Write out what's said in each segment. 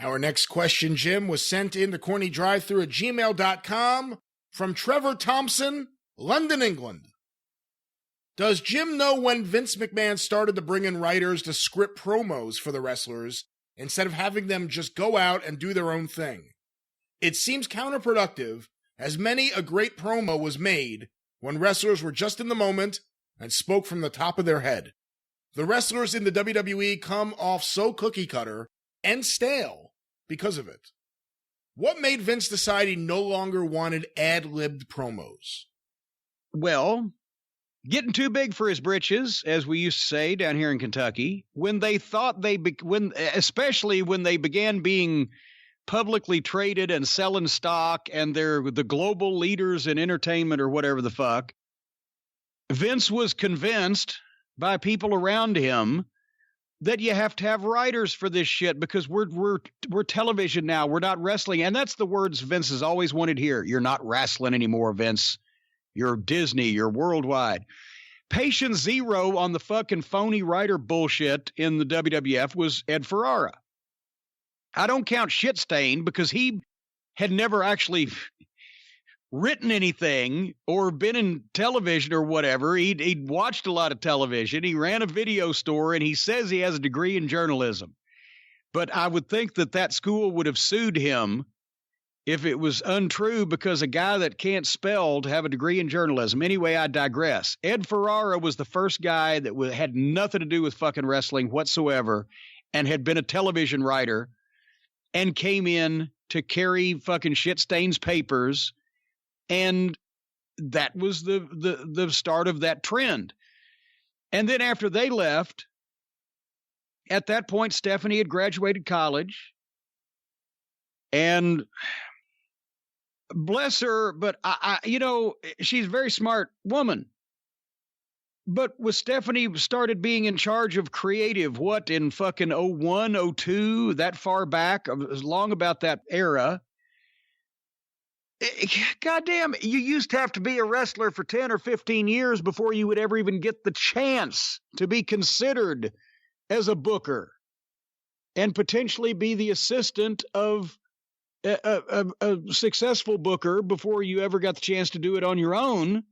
Our next question, Jim, was sent in to cornydrivethru@gmail.com from Trevor Thompson, London, England. Does Jim know when Vince McMahon started to bring in writers to script promos for the wrestlers instead of having them just go out and do their own thing? It seems counterproductive, as many a great promo was made when wrestlers were just in the moment and spoke from the top of their head. The wrestlers in the WWE come off so cookie cutter and stale because of it. What made Vince decide he no longer wanted ad-libbed promos? Well, getting too big for his britches, as we used to say down here in Kentucky, when they thought especially when they began being publicly traded and selling stock and they're the global leaders in entertainment or whatever the fuck, Vince was convinced by people around him that you have to have writers for this shit because we're television now. We're not wrestling. And that's the words Vince has always wanted here. You're not wrestling anymore, Vince. You're Disney. You're worldwide. Patient zero on the fucking phony writer bullshit in the WWF was Ed Ferrara. I don't count Shitstain because he had never actually written anything or been in television or whatever. He'd watched a lot of television. He ran a video store, and he says he has a degree in journalism. But I would think that school would have sued him if it was untrue, because a guy that can't spell to have a degree in journalism. Anyway, I digress. Ed Ferrara was the first guy that had nothing to do with fucking wrestling whatsoever and had been a television writer and came in to carry fucking Shitstain's papers. And that was the start of that trend. And then after they left, at that point, Stephanie had graduated college. And bless her, but she's a very smart woman. But with Stephanie started being in charge of creative, what, in fucking 01, 02, that far back, as long about that era. Goddamn, you used to have to be a wrestler for 10 or 15 years before you would ever even get the chance to be considered as a booker and potentially be the assistant of a successful booker before you ever got the chance to do it on your own.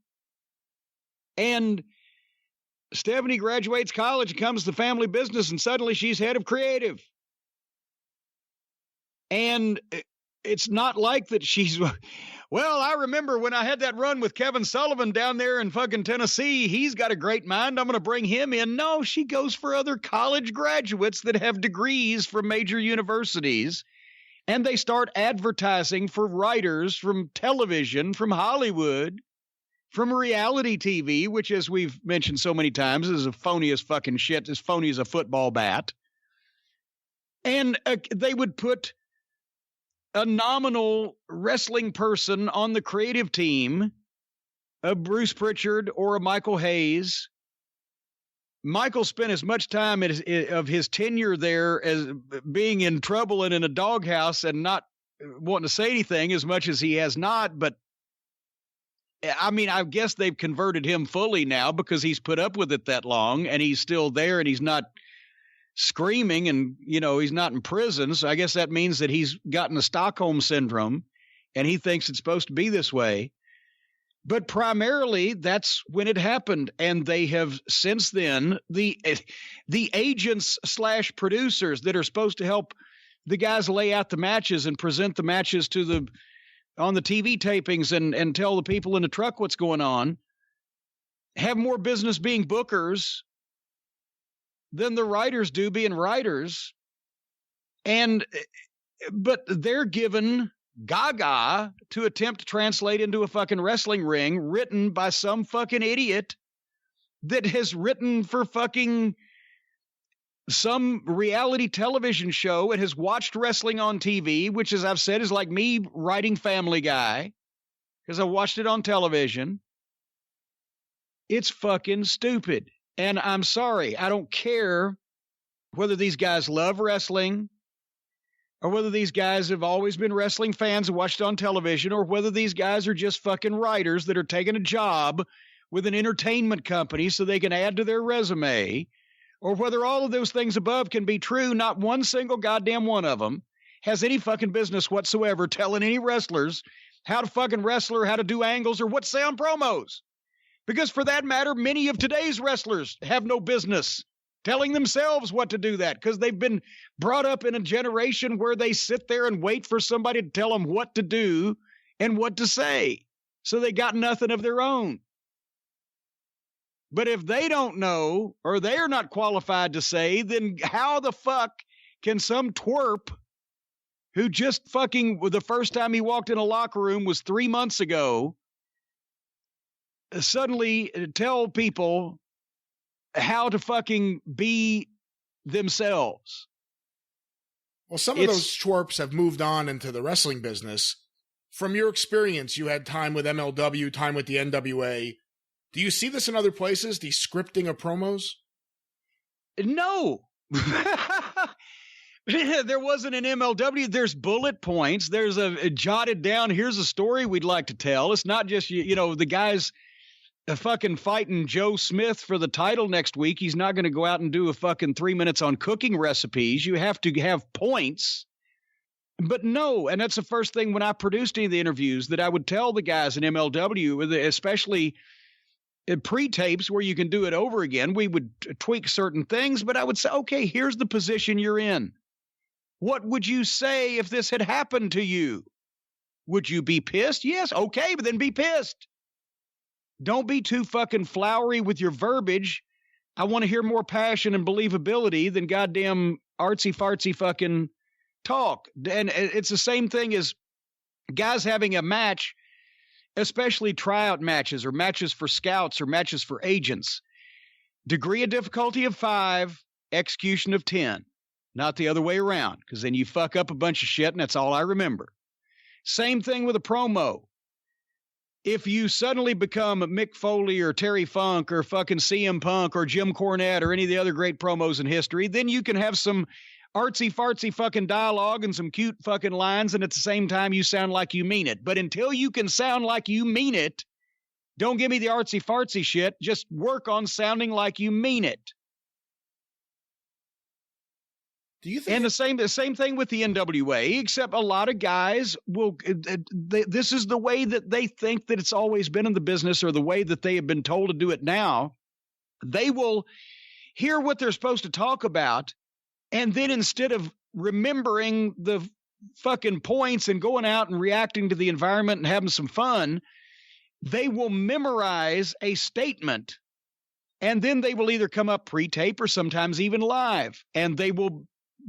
And Stephanie graduates college and comes to the family business, and suddenly she's head of creative. And it's not like that she's, well, I remember when I had that run with Kevin Sullivan down there in fucking Tennessee. He's got a great mind. I'm going to bring him in. No, she goes for other college graduates that have degrees from major universities, and they start advertising for writers from television, from Hollywood, from reality TV, which, as we've mentioned so many times, is a phony as fucking shit, as phony as a football bat. And they would put a nominal wrestling person on the creative team, a Bruce Pritchard or a Michael Hayes. Michael spent as much time of his tenure there as being in trouble and in a doghouse and not wanting to say anything as much as he has not. But I mean, I guess they've converted him fully now because he's put up with it that long and he's still there and he's not screaming and, he's not in prison. So I guess that means that he's gotten the Stockholm syndrome and he thinks it's supposed to be this way. But primarily that's when it happened. And they have since then, the agents / producers that are supposed to help the guys lay out the matches and present the matches on the TV tapings and tell the people in the truck what's going on, have more business being bookers than the writers do being writers. But they're given gaga to attempt to translate into a fucking wrestling ring written by some fucking idiot that has written for fucking some reality television show and has watched wrestling on TV, which, as I've said, is like me writing Family Guy because I watched it on television. It's fucking stupid. And I'm sorry, I don't care whether these guys love wrestling or whether these guys have always been wrestling fans and watched it on television, or whether these guys are just fucking writers that are taking a job with an entertainment company so they can add to their resume, or whether all of those things above can be true. Not one single goddamn one of them has any fucking business whatsoever telling any wrestlers how to fucking wrestle or how to do angles or what to say on promos. Because for that matter, many of today's wrestlers have no business telling themselves what to do that, because they've been brought up in a generation where they sit there and wait for somebody to tell them what to do and what to say. So they got nothing of their own. But if they don't know, or they're not qualified to say, then how the fuck can some twerp who just fucking, the first time he walked in a locker room was 3 months ago, suddenly tell people how to fucking be themselves? Well, some of those twerps have moved on into the wrestling business. From your experience, you had time with MLW, time with the NWA. Do you see this in other places, the scripting of promos? No. There wasn't an MLW. There's bullet points. There's a jotted down, here's a story we'd like to tell. It's not just, the guy's fucking fighting Joe Smith for the title next week. He's not going to go out and do a fucking 3 minutes on cooking recipes. You have to have points. But no, and that's the first thing when I produced any of the interviews that I would tell the guys in MLW, especially pre-tapes where you can do it over again. We would tweak certain things, but I would say, okay, here's the position you're in. What would you say if this had happened to you? Would you be pissed? Yes. Okay, but then be pissed. Don't be too fucking flowery with your verbiage. I want to hear more passion and believability than goddamn artsy-fartsy fucking talk. And it's the same thing as guys having a match, especially tryout matches or matches for scouts or matches for agents. Degree of difficulty of 5, execution of 10. Not the other way around, because then you fuck up a bunch of shit, and that's all I remember. Same thing with a promo. If you suddenly become Mick Foley or Terry Funk or fucking CM Punk or Jim Cornette or any of the other great promos in history, then you can have some artsy-fartsy fucking dialogue and some cute fucking lines, and at the same time you sound like you mean it. But until you can sound like you mean it, don't give me the artsy-fartsy shit. Just work on sounding like you mean it. Do you think? And the same thing with the NWA, except a lot of guys will. This is the way that they think that it's always been in the business, or the way that they have been told to do it now. They will hear what they're supposed to talk about, and then instead of remembering the fucking points and going out and reacting to the environment and having some fun, they will memorize a statement, and then they will either come up pre-tape or sometimes even live, and they will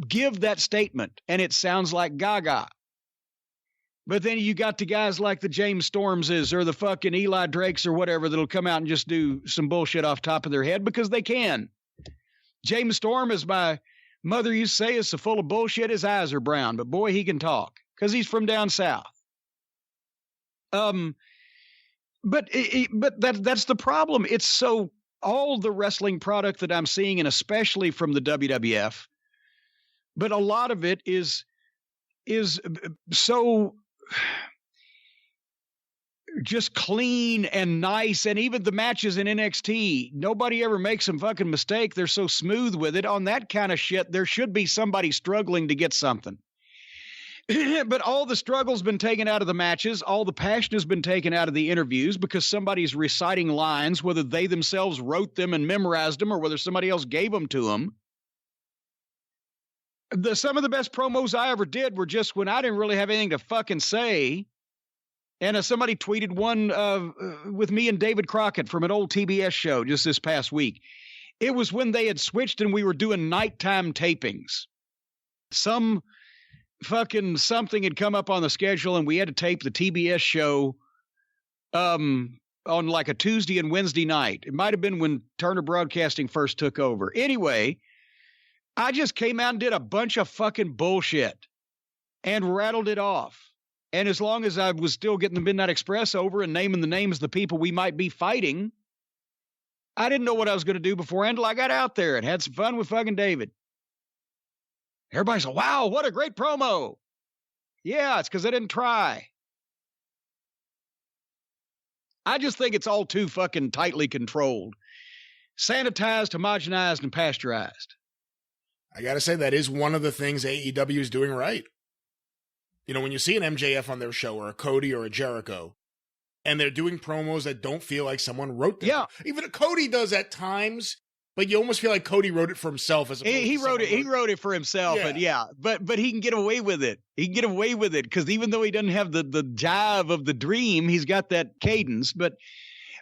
give that statement, and it sounds like gaga. But then you got the guys like the James Stormses or the fucking Eli Drakes or whatever that'll come out and just do some bullshit off top of their head because they can. James Storm, as my mother used to say, is so full of bullshit his eyes are brown, but boy, he can talk because he's from down south. But that's the problem. It's so all the wrestling product that I'm seeing, and especially from the WWF, but a lot of it is so just clean and nice. And even the matches in NXT, nobody ever makes some fucking mistake. They're so smooth with it. On that kind of shit, there should be somebody struggling to get something. But all the struggle's been taken out of the matches. All the passion has been taken out of the interviews because somebody's reciting lines, whether they themselves wrote them and memorized them or whether somebody else gave them to them. Some of the best promos I ever did were just when I didn't really have anything to fucking say. And somebody tweeted one with me and David Crockett from an old TBS show just this past week. It was when they had switched and we were doing nighttime tapings. Some fucking something had come up on the schedule and we had to tape the TBS show on like a Tuesday and Wednesday night. It might have been when Turner Broadcasting first took over. Anyway, I just came out and did a bunch of fucking bullshit and rattled it off. And as long as I was still getting the Midnight Express over and naming the names of the people we might be fighting, I didn't know what I was going to do beforehand until I got out there and had some fun with fucking David. Everybody said, wow, what a great promo. Yeah, it's because I didn't try. I just think it's all too fucking tightly controlled. Sanitized, homogenized, and pasteurized. I got to say, that is one of the things AEW is doing right. You know, when you see an MJF on their show or a Cody or a Jericho, and they're doing promos that don't feel like someone wrote them. Yeah. Even Cody does at times, but you almost feel like Cody wrote it for himself. As He wrote it. He wrote it for himself, but he can get away with it. He can get away with it because even though he doesn't have the jive of the Dream, he's got that cadence.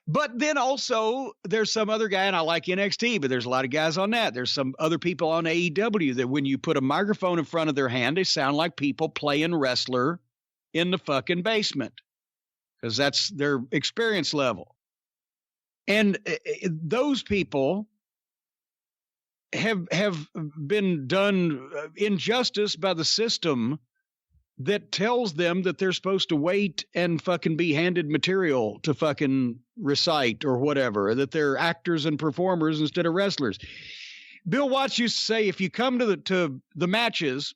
But then also there's some other guy, and I like NXT, but there's a lot of guys on that. There's some other people on AEW that when you put a microphone in front of their hand, they sound like people playing wrestler in the fucking basement because that's their experience level. And those people have been done injustice by the system that tells them that they're supposed to wait and fucking be handed material to fucking recite or whatever, that they're actors and performers instead of wrestlers. Bill Watts used to say, if you come to the matches,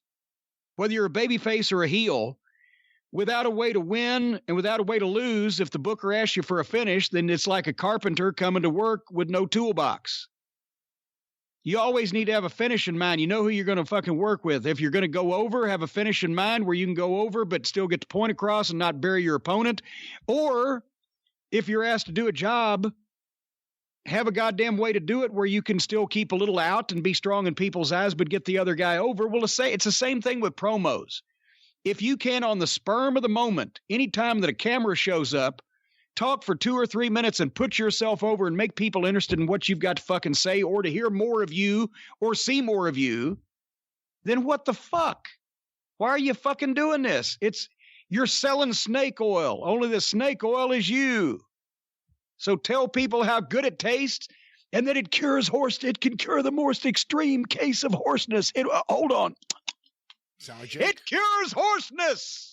whether you're a babyface or a heel, without a way to win and without a way to lose, if the booker asks you for a finish, then it's like a carpenter coming to work with no toolbox. You always need to have a finish in mind. You know who you're going to fucking work with. If you're going to go over, have a finish in mind where you can go over but still get the point across and not bury your opponent. Or if you're asked to do a job, have a goddamn way to do it where you can still keep a little out and be strong in people's eyes but get the other guy over. Well, it's the same thing with promos. If you can, on the sperm of the moment, anytime that a camera shows up, talk for 2 or 3 minutes and put yourself over and make people interested in what you've got to fucking say or to hear more of you or see more of you, then what the fuck? Why are you fucking doing this? You're selling snake oil. Only the snake oil is you. So tell people how good it tastes and that it cures it can cure the most extreme case of hoarseness. Hold on. Sound like Jake. It cures hoarseness.